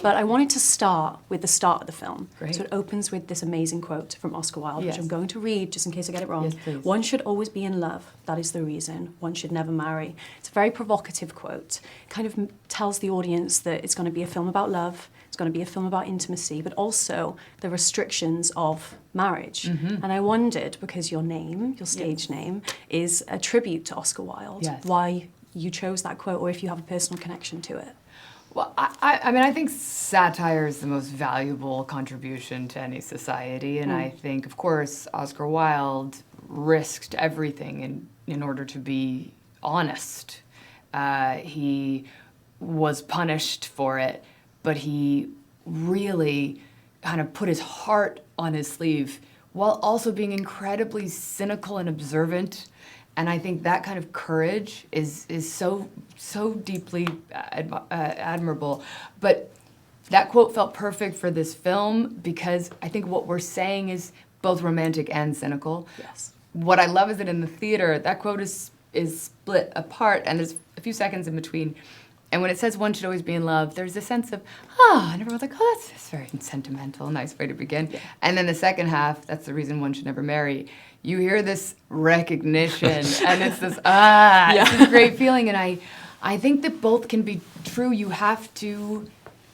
But I wanted to start with the start of the film. Great. So it opens with this amazing quote from Oscar Wilde, which I'm going to read just in case I get it wrong. Yes, please. One should always be in love. That is the reason. One should never marry. It's a very provocative quote. It kind of tells the audience that it's going to be a film about love. It's going to be a film about intimacy, but also the restrictions of marriage. And I wondered, because your name, your stage name, is a tribute to Oscar Wilde, why you chose that quote, or if you have a personal connection to it. Well, I mean, I think satire is the most valuable contribution to any society, and I think, of course, Oscar Wilde risked everything in order to be honest. He was punished for it, but he really kind of put his heart on his sleeve while also being incredibly cynical and observant. And I think that kind of courage is so deeply admirable. But that quote felt perfect for this film because I think what we're saying is both romantic and cynical. Yes. What I love is that in the theater, that quote is split apart, and there's a few seconds in between. And when it says one should always be in love, there's a sense of, and everyone's like, oh, that's very sentimental, nice way to begin. Yeah. And then the second half, that's the reason one should never marry. You hear this recognition, and it's this, it's this great feeling. And I think that both can be true. You have to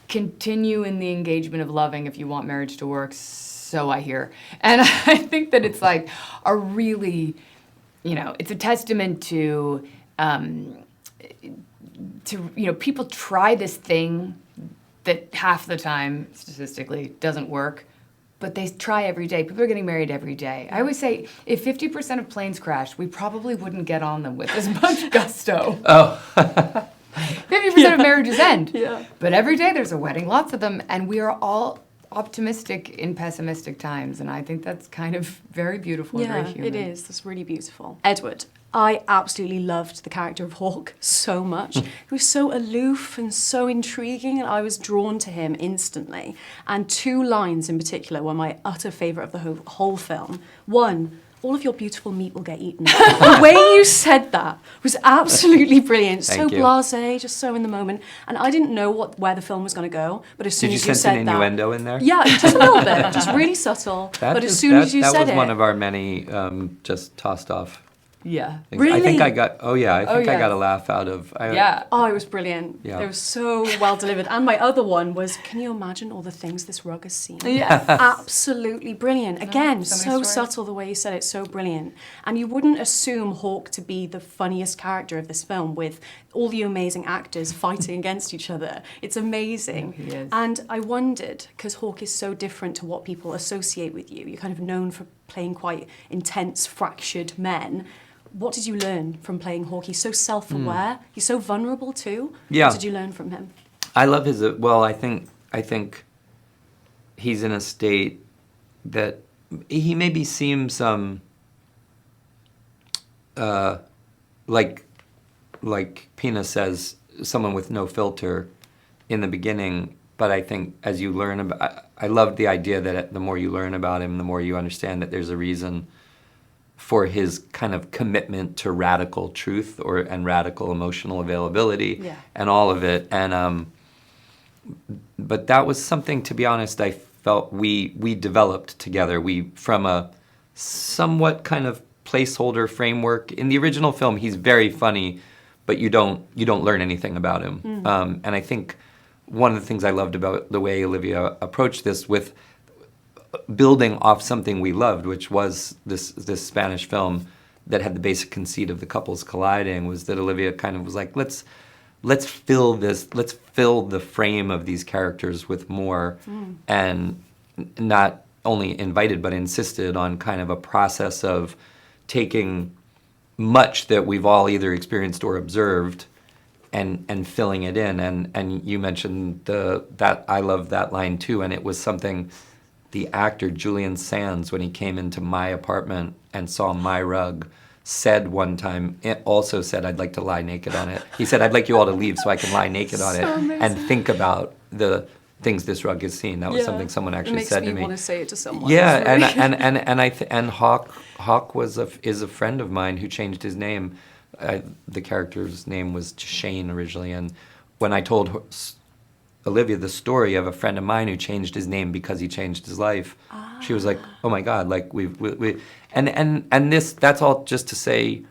continue in the engagement of loving if you want marriage to work, so I hear. And I think that it's like a really, it's a testament to people try this thing that half the time, statistically, doesn't work, but they try every day. People are getting married every day. I always say, if 50% of planes crashed, we probably wouldn't get on them with as much gusto. 50% of marriages end. Yeah. But every day there's a wedding, lots of them, and we are all optimistic in pessimistic times, and I think that's kind of very beautiful and very human. Yeah, it is. That's really beautiful. Edward, I absolutely loved the character of Hawke so much. He was so aloof and so intriguing, and I was drawn to him instantly. And two lines in particular were my utter favourite of the whole film. One, all of your beautiful meat will get eaten. The way you said that was absolutely brilliant. So blasé, just so in the moment. And I didn't know where the film was going to go, but as soon as you said that... Did you sense an innuendo in there? Yeah, just a little bit, just really subtle. But as soon as you said it... That was one of our many just tossed off. Yeah. Things. Really? I think I got, I got a laugh out of... it was brilliant. Yeah. It was so well delivered. And my other one was, can you imagine all the things this rug has seen? Yes. Absolutely brilliant. Again, so stories. subtle the way you said it, so brilliant. And you wouldn't assume Hawke to be the funniest character of this film with all the amazing actors fighting against each other. It's amazing. Yeah, he is. And I wondered, because Hawke is so different to what people associate with you, you're kind of known for playing quite intense, fractured men. What did you learn from playing Hawke? He's so self-aware. He's so vulnerable too. Yeah. What did you learn from him? I love his. I think he's in a state that he maybe seems like Pina says, someone with no filter in the beginning. But I think as you learn about, I loved the idea that the more you learn about him, the more you understand that there's a reason for his kind of commitment to radical truth and radical emotional availability and all of it. And but that was something, to be honest, I felt we developed together. From a somewhat kind of placeholder framework. In the original film, he's very funny, but you don't learn anything about him. And I think one of the things I loved about the way Olivia approached this with building off something we loved, which was this Spanish film that had the basic conceit of the couples colliding, was that Olivia kind of was like, let's fill the frame of these characters with more, and not only invited but insisted on kind of a process of taking much that we've all either experienced or observed and filling it in. And you mentioned that I love that line too, and it was something the actor Julian Sands, when he came into my apartment and saw my rug, said one time, it also said, I'd like to lie naked on it. He said, I'd like you all to leave so I can lie naked on it and think about the things this rug has seen. That was something someone actually said to me. It makes me want to say it to someone. Yeah, and Hawke is a friend of mine who changed his name. The character's name was Shane originally, and when I told Olivia the story of a friend of mine who changed his name because he changed his life. She was like, oh my God, like we and this, that's all just to say,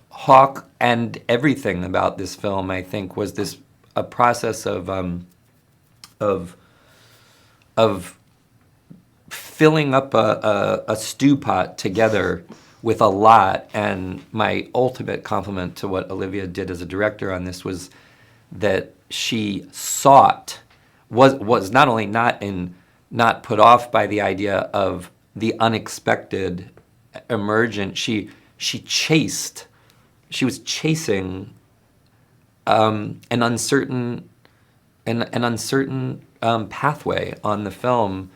Hawke and everything about this film, I think, was a process of filling up a stew pot together with a lot. And my ultimate compliment to what Olivia did as a director on this was that she was not only not put off by the idea of the unexpected emergent, she was chasing an uncertain pathway on the film,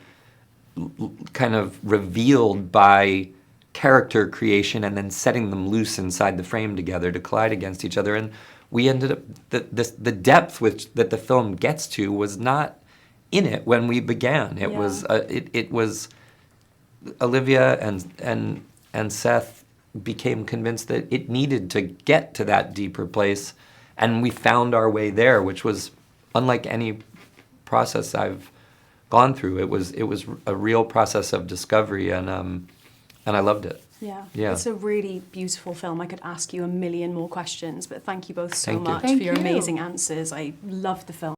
kind of revealed by character creation and then setting them loose inside the frame together to collide against each other. And we ended up, the depth that the film gets to was not in it when we began. It was Olivia and Seth became convinced that it needed to get to that deeper place, and we found our way there, which was unlike any process I've gone through. It was a real process of discovery, and I loved it. Yeah, it's a really beautiful film. I could ask you a million more questions, but thank you both so Thank you. much Thank for your you. amazing answers. I loved the film.